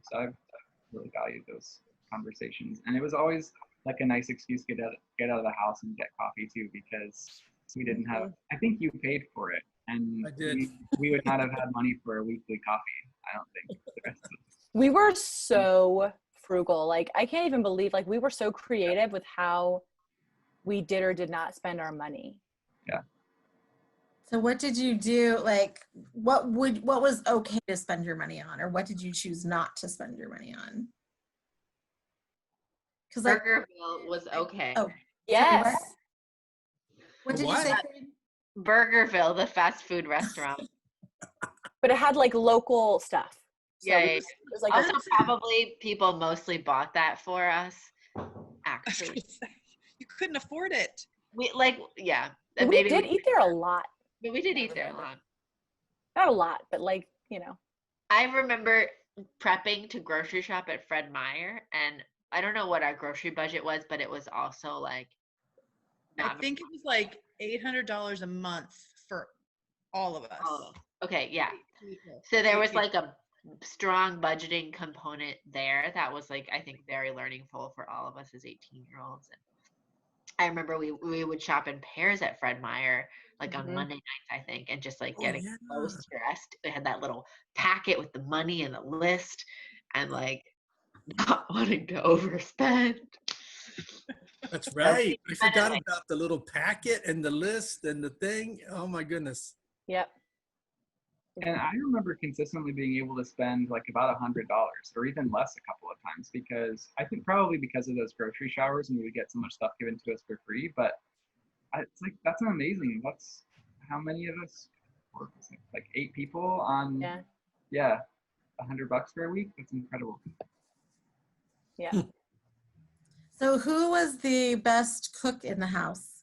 So I've really valued those conversations, and it was always like a nice excuse to get out of the house and get coffee too, because we didn't have, I think you paid for it, and I did. we would not have had money for a weekly coffee. I don't think the rest of us. We were so frugal. Like, I can't even believe, like, we were so creative with how we did or did not spend our money. Yeah. So what did you do? Like, what was okay to spend your money on, or what did you choose not to spend your money on? Because like, Burgerville was okay. oh, Yes. what did What? you say? Corinne? Burgerville, the fast food restaurant. But it had like local stuff. So Yeah, it yeah, was, it was like Also, probably people mostly bought that for us. Actually, You couldn't afford it. we like, yeah. we Maybe did eat there a lot. but we did eat there a lot. Not a lot, but like, you know. I remember prepping to grocery shop at Fred Meyer, and I don't know what our grocery budget was, but it was also like, I not think it was like $800 a month for all of us. oh, okay, yeah. 8 people. So there 8 was people. like a strong budgeting component there that was like, I think, very learningful for all of us as 18-year-olds. And I remember we would shop in pairs at Fred Meyer, like on Mhm. Monday nights, I think, and just like Oh, getting yeah. so stressed. They had that little packet with the money and the list, and like not wanting to overspend. That's right. I forgot Mennonite. about the little packet and the list and the thing. Oh my goodness. Yep. And I remember consistently being able to spend like about $100 or even less a couple of times, because I think probably because of those grocery showers and we would get so much stuff given to us for free. But it's like, that's amazing. That's how many of us, like 8 people on, Yeah. $100 for a week. That's incredible. Yeah. So who was the best cook in the house?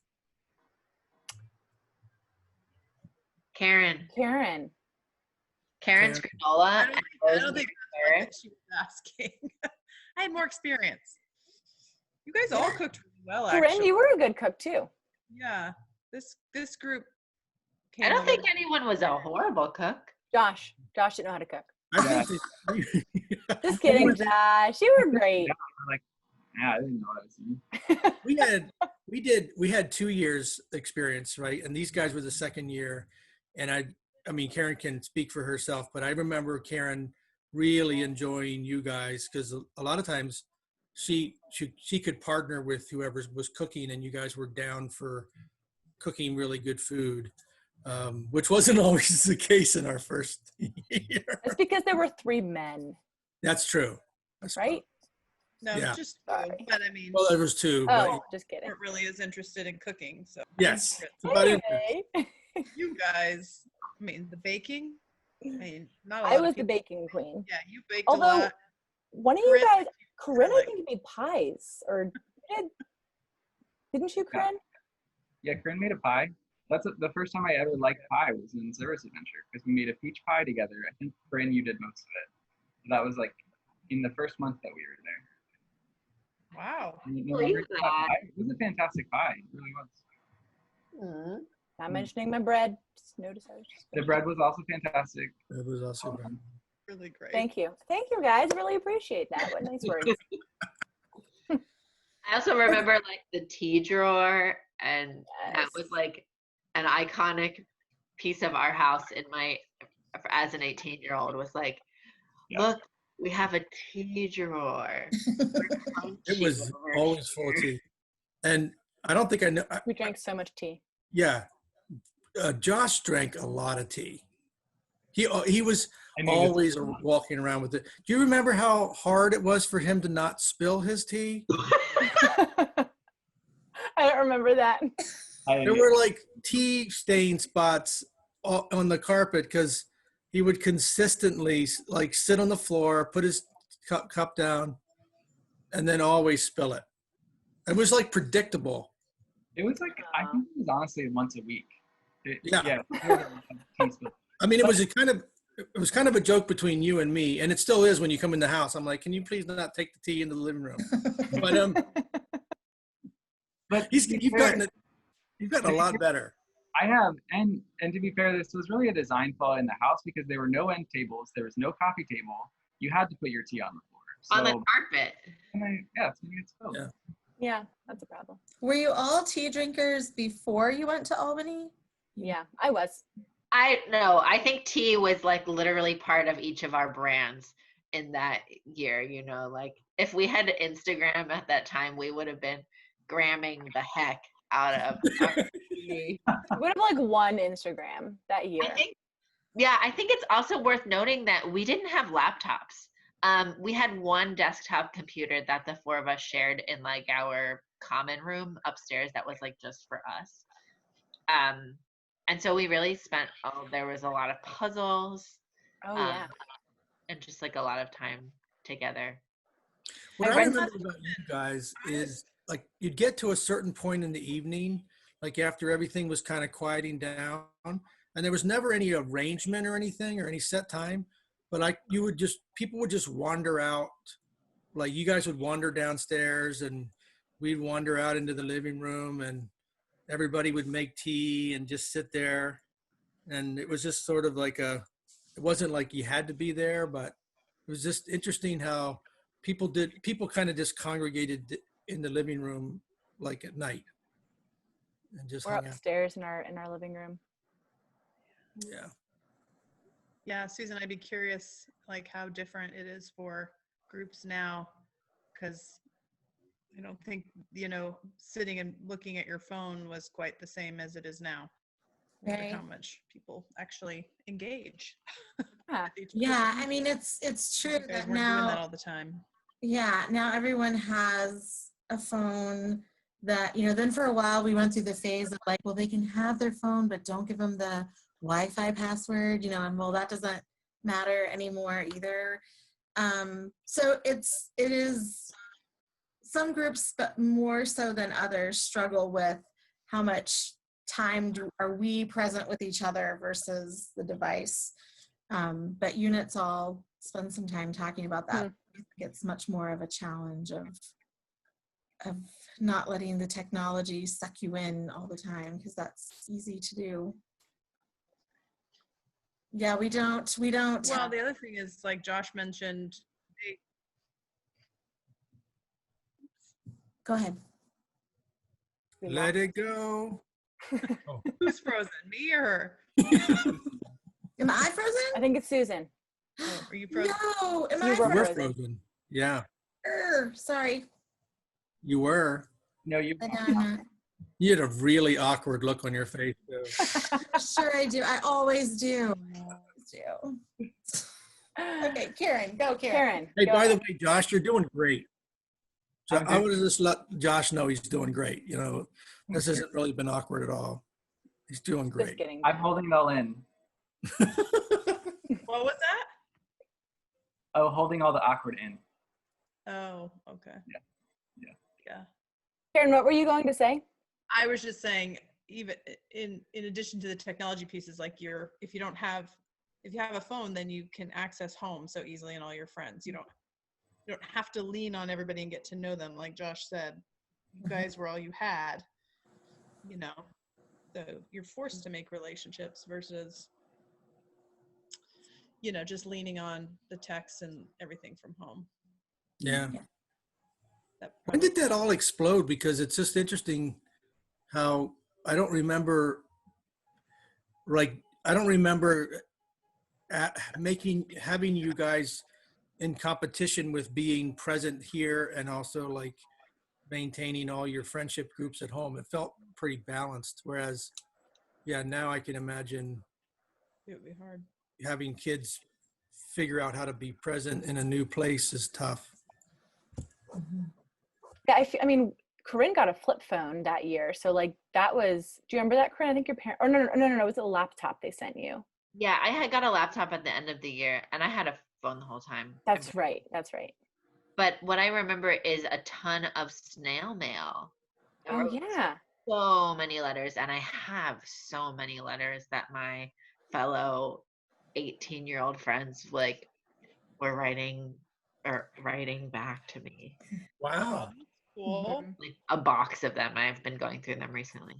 Karen. Karen. Karen's Karen. granola. I and don't think rosemary that's what she was asking. I had more experience. You guys all cooked really well, Corinne, actually. you were a good cook too. Yeah, this group. I don't think together. anyone was a horrible cook. Josh didn't know how to cook. I think Just kidding, Josh. You were great. Yeah, I didn't know what I was doing. we had 2 years experience, right? And these guys were the second year. And I mean, Karen can speak for herself, but I remember Karen really enjoying you guys, because a lot of times she could partner with whoever was cooking, and you guys were down for cooking really good food, which wasn't always the case in our first year. It's because there were 3 men, That's true. That's right? No, Yeah. just Sorry. but I mean, Well, there was 2, Oh, but just kidding. Kurt really is interested in cooking, so yes. It's about it. Anyway, you guys. I mean, the baking. I mean, not a lot I of was the people- baking queen. Yeah, you baked Although, a lot. one of you Corinne, guys, Corinne, I like- think made pies, or didn't you, Corinne? Yeah, Corinne made a pie. That's the first time I ever liked pie was in Service Adventure, because we made a peach pie together. I think, Corinne, you did most of it. That was like in the first month that we were there. Wow. And you Believe remember that that. pie? It was a fantastic pie. It really was. Not mentioning my bread. Just notice I was just The bread was also fantastic. It was also Really great. Thank you. Thank you, guys. Really appreciate that. What nice words. I also remember like the tea drawer, and that Yes. was like an iconic piece of our house as an 18-year-old was like, Yeah. look, we have a tea drawer. It was always full of tea. And I don't think I know. We drank so much tea. Yeah. Josh drank a lot of tea. He was I mean, always walking around with it. Do you remember how hard it was for him to not spill his tea? I don't remember that. There were like tea stain spots on the carpet because he would consistently like sit on the floor, put his cup down, and then always spill it. It was like predictable. It was like, I think it was honestly once a week. Yeah. Tea spill. I mean, it was kind of a joke between you and me, and it still is when you come in the house. I'm like, can you please not take the tea into the living room? But you've gotten a lot better. I have, and to be fair, this was really a design flaw in the house because there were no end tables, there was no coffee table. You had to put your tea on the floor. So, on the carpet. it's gonna get spilled. Yeah. Yeah, that's a problem. Were you all tea drinkers before you went to Albany? Yeah, I was. I think tea was like literally part of each of our brands in that year, you know, like if we had Instagram at that time, we would have been gramming the heck out of tea. We would have like won Instagram that year. I think it's also worth noting that we didn't have laptops. We had one desktop computer that the four of us shared in like our common room upstairs that was like just for us. And so we really spent, there was a lot of puzzles. Oh yeah. And just like a lot of time together. What I I went- remember about you guys is like you'd get to a certain point in the evening, like after everything was kind of quieting down, and there was never any arrangement or anything or any set time, but like people would just wander out, like you guys would wander downstairs and we'd wander out into the living room and everybody would make tea and just sit there. And it was just sort of like it wasn't like you had to be there, but it was just interesting how people kind of just congregated in the living room like at night and just We're hung out. upstairs in our living room. Yeah. Yeah, Susan, I'd be curious like how different it is for groups now, because I don't think, you know, sitting and looking at your phone was quite the same as it is now. Look at how much people actually engage. Yeah. with each Yeah, other. I mean, it's true You guys that weren't doing that now, all the time. yeah, now everyone has a phone that, you know, then for a while we went through the phase of like, well, they can have their phone, but don't give them the Wi-Fi password, you know, and well, that doesn't matter anymore either. So it is, some groups, but more so than others, struggle with how much time are we present with each other versus the device. But units all spend some time talking about that. It's much more of a challenge of not letting the technology suck you in all the time, because that's easy to do. Yeah, we don't. Well, the other thing is, like Josh mentioned, Go ahead. Let it go. who's frozen, me or her? Am I frozen? I think it's Susan. Oh, are you frozen? No, am You I were You were frozen? frozen. Yeah, Sorry. you were. No, you. I know I'm not. You had a really awkward look on your face too. Sure I do. I always do. I always do. Okay, Karen, go Karen. Karen. Hey, go by the ahead. way, Josh, you're doing great. So I'm I good. would just let Josh know he's doing great. You know, this hasn't really been awkward at all. He's doing Just great. kidding. I'm holding it all in. What was that? Oh, holding all the awkward in. Oh, okay. Yeah. Karen, what were you going to say? I was just saying, even in addition to the technology pieces, like if you have a phone, then you can access home so easily and all your friends. You don't have to lean on everybody and get to know them. Like Josh said, you guys were all you had, you know, so you're forced to make relationships versus, you know, just leaning on the texts and everything from home. Yeah. That When did that all explode? Because it's just interesting how I don't remember having you guys in competition with being present here and also like maintaining all your friendship groups at home. It felt pretty balanced. Whereas, yeah, now I can imagine it would be hard. having kids figure out how to be present in a new place is tough. Yeah, I mean, Corinne got a flip phone that year. So like that was, do you remember that, Corinne? I think your parents, or no, it was a laptop they sent you. Yeah, I had got a laptop at the end of the year and I had a phone the whole time. That's right. But what I remember is a ton of snail mail. I Oh wrote yeah. so many letters, and I have so many letters that my fellow 18-year-old friends like were writing back to me. Wow. Cool. Like a box of them. I've been going through them recently.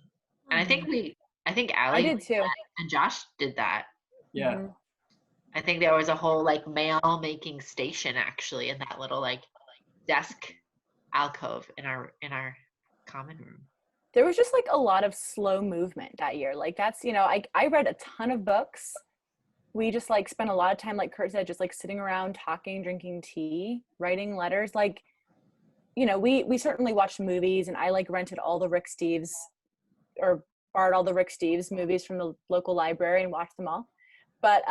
And I think I Allie did too. and Josh did that. Yeah. Mhm. I think there was a whole like mail making station actually in that little like desk alcove in our common room. there was just like a lot of slow movement that year. Like that's, you know, I read a ton of books. We just like spent a lot of time, like Kurt said, just like sitting around talking, drinking tea, writing letters. Like, you know, we certainly watched movies, and I like rented all the Rick Steves, or borrowed all the Rick Steves movies from the local library and watched them all. But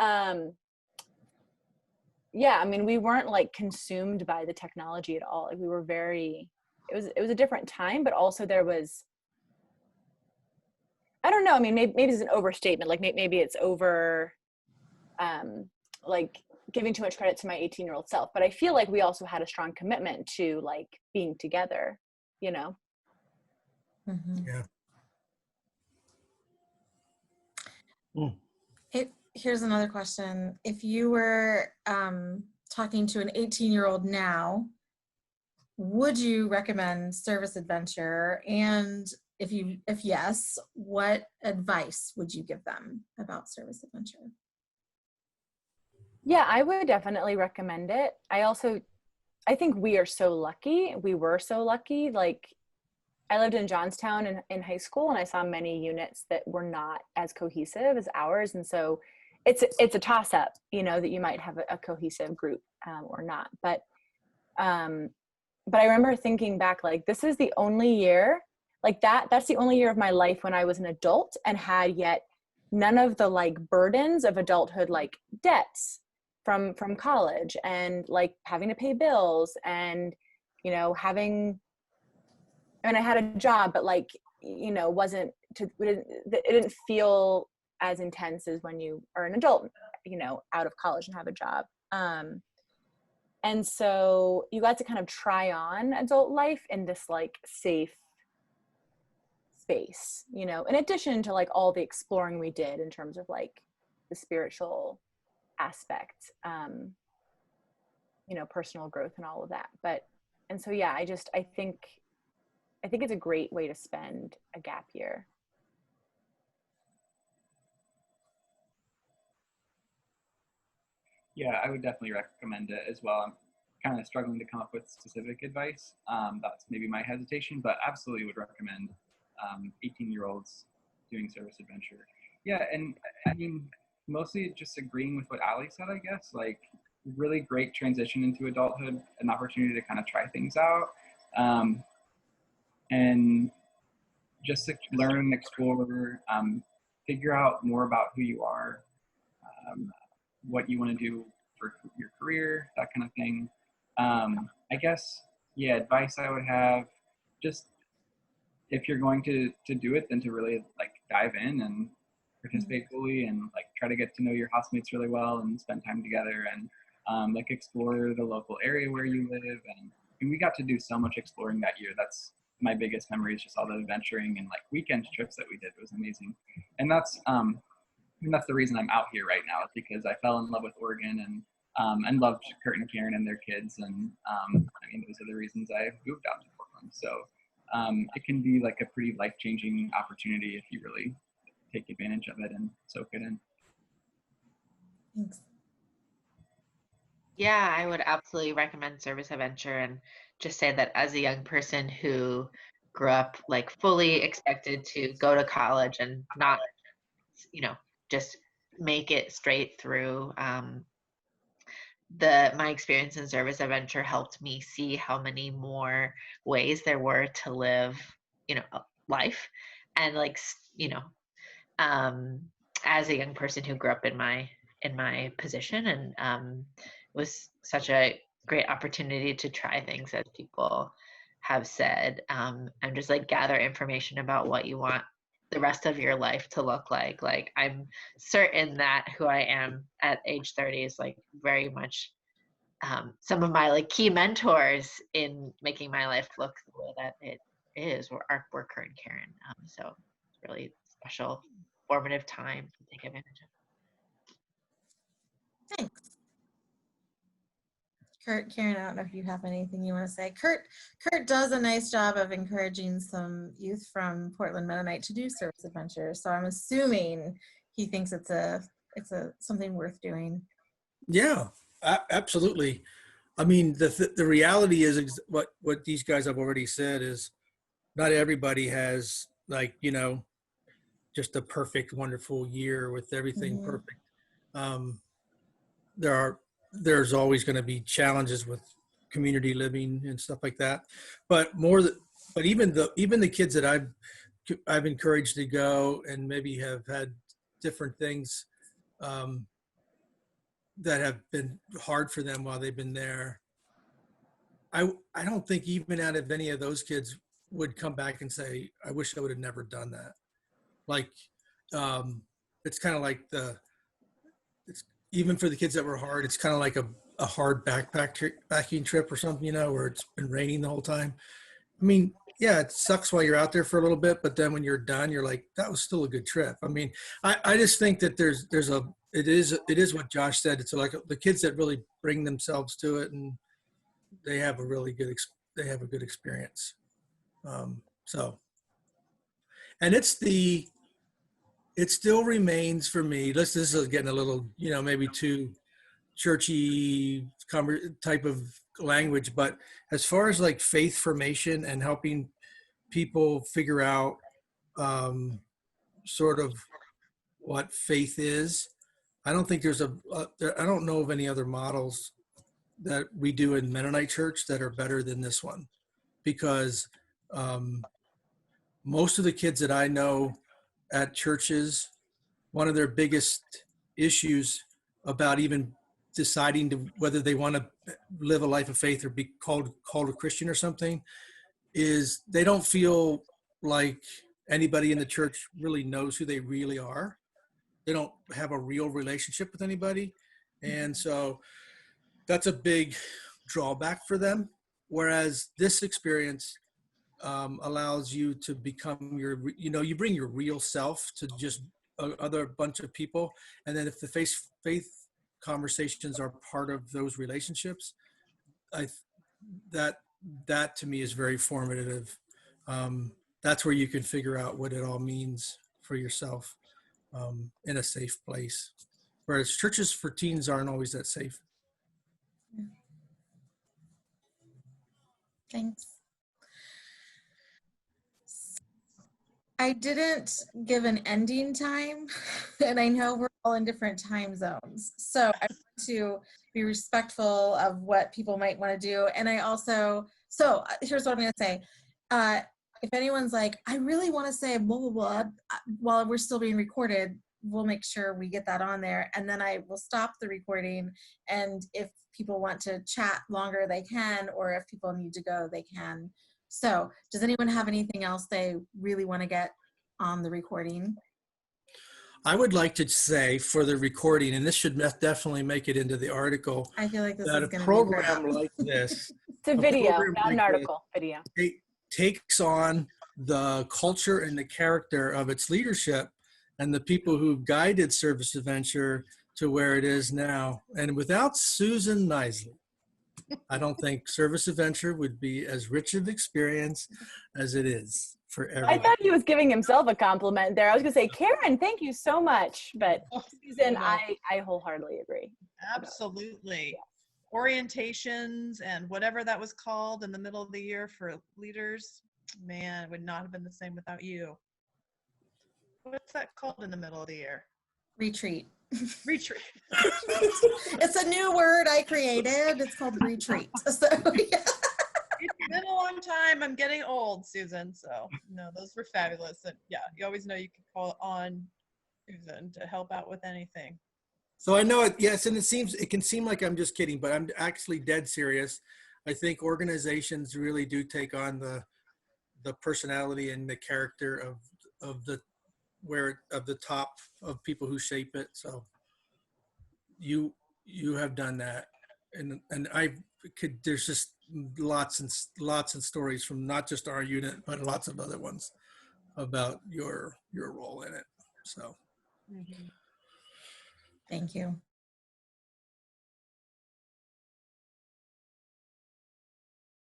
yeah, I mean, we weren't like consumed by the technology at all. Like we were very, it was a different time, but also there was, I don't know. I mean, maybe it's an overstatement. Like maybe it's over, like giving too much credit to my 18-year-old self. But I feel like we also had a strong commitment to like being together, you know? Mhm. Yeah. Mm. Here's another question. If you were talking to an 18-year-old now, would you recommend Service Adventure? And if yes, what advice would you give them about Service Adventure? Yeah, I would definitely recommend it. I think we are so lucky. We were so lucky. Like I lived in Johnstown in high school, and I saw many units that were not as cohesive as ours. And so it's a toss up, you know, that you might have a cohesive group or not. But I remember thinking back, like, this is the only year, like that's the only year of my life when I was an adult and had yet none of the like burdens of adulthood, like debts from college, and like having to pay bills, and, you know, having, I mean, I had a job, but like, you know, it didn't feel as intense as when you are an adult, you know, out of college and have a job. And so you got to kind of try on adult life in this like safe space, you know, in addition to like all the exploring we did in terms of like the spiritual aspect, you know, personal growth and all of that. But, and so, yeah, I think it's a great way to spend a gap year. Yeah, I would definitely recommend it as well. I'm kind of struggling to come up with specific advice. That's maybe my hesitation, but absolutely would recommend 18-year-olds doing Service Adventure. Yeah, and I mean, mostly just agreeing with what Ali said, I guess. Like, really great transition into adulthood, an opportunity to kind of try things out, and just to learn, explore, figure out more about who you are, what you want to do for your career, that kind of thing. I guess, yeah, advice I would have, just if you're going to do it, then to really like dive in and participate fully, and like try to get to know your housemates really well and spend time together, and like explore the local area where you live. And we got to do so much exploring that year. That's my biggest memory, is just all the adventuring and like weekend trips that we did. It was amazing. And that's the reason I'm out here right now, is because I fell in love with Oregon, and loved Kurt and Karen and their kids. And I mean, those are the reasons I moved out to Portland. So it can be like a pretty life-changing opportunity if you really take advantage of it and soak it in. Thanks. Yeah, I would absolutely recommend Service Adventure, and just say that as a young person who grew up like fully expected to go to college and not, you know, just make it straight through. My experience in Service Adventure helped me see how many more ways there were to live, you know, life, and like, you know, as a young person who grew up in my position, and it was such a great opportunity to try things, as people have said, and just like gather information about what you want the rest of your life to look like. Like, I'm certain that who I am at age 30 is like very much some of my like key mentors in making my life look the way that it is were Kurt and Karen. So it's really special, formative time to take advantage of. Thanks. Kurt, Karen, I don't know if you have anything you want to say. Kurt does a nice job of encouraging some youth from Portland Mennonite to do Service Adventure. So I'm assuming he thinks it's something worth doing. Yeah, absolutely. I mean, the reality is what these guys have already said is not everybody has like, just a perfect, wonderful year with everything Mhm. perfect. There's always going to be challenges with community living and stuff like that. But even the kids that I've encouraged to go and maybe have had different things um, that have been hard for them while they've been there. I don't think even out of any of those kids would come back and say, I wish I would have never done that. Like, it's kind of like it's even for the kids that were hard, it's kind of like a hard backpacking trip or something, where it's been raining the whole time. I mean, yeah, it sucks while you're out there for a little bit, but then when you're done, you're like, that was still a good trip. I mean, I just think that it is what Josh said. It's like the kids that really bring themselves to it, and they have a really good, they have a good experience. So, and it still remains for me. This is getting a little, maybe too churchy type of language, but as far as like faith formation and helping people figure out sort of what faith is, I don't think I don't know of any other models that we do in Mennonite church that are better than this one, because most of the kids that I know at churches, one of their biggest issues about even deciding whether they want to live a life of faith or be called a Christian or something is they don't feel like anybody in the church really knows who they really are. They don't have a real relationship with anybody. And so that's a big drawback for them. Whereas this experience allows you to become you bring your real self to just other bunch of people. And then if the faith conversations are part of those relationships, that to me is very formative. That's where you can figure out what it all means for yourself in a safe place. Whereas churches for teens aren't always that safe. Thanks. I didn't give an ending time, and I know we're all in different time zones. So I want to be respectful of what people might want to do. And I also, here's what I'm going to say. If anyone's like, I really want to say blah, blah, blah, while we're still being recorded, we'll make sure we get that on there. And then I will stop the recording. And if people want to chat longer, they can, or if people need to go, they can. So does anyone have anything else they really want to get on the recording? I would like to say for the recording, and this should definitely make it into the article, I feel like this that is a going to be program like this, It's a video, program not an like article, video. it takes on the culture and the character of its leadership and the people who guided Service Adventure to where it is now. And without Susan Nisley, I don't think Service Adventure would be as rich of experience as it is for everyone. I thought he was giving himself a compliment there. I was going to say, Karen, thank you so much. But Susan, I wholeheartedly agree. Absolutely. Orientations and whatever that was called in the middle of the year for leaders, man, it would not have been the same without you. What's that called in the middle of the year? Retreat. Retreat. It's a new word I created. It's called retreat. So, yeah. It's been a long time. I'm getting old, Susan. So, no, those were fabulous. And yeah, you always know you can call on Susan to help out with anything. So I know it, yes, and it can seem like I'm just kidding, but I'm actually dead serious. I think organizations really do take on the personality and the character of the top of people who shape it. So you have done that, and there's just lots and stories from not just our unit but lots of other ones about your role in it. So Thank you.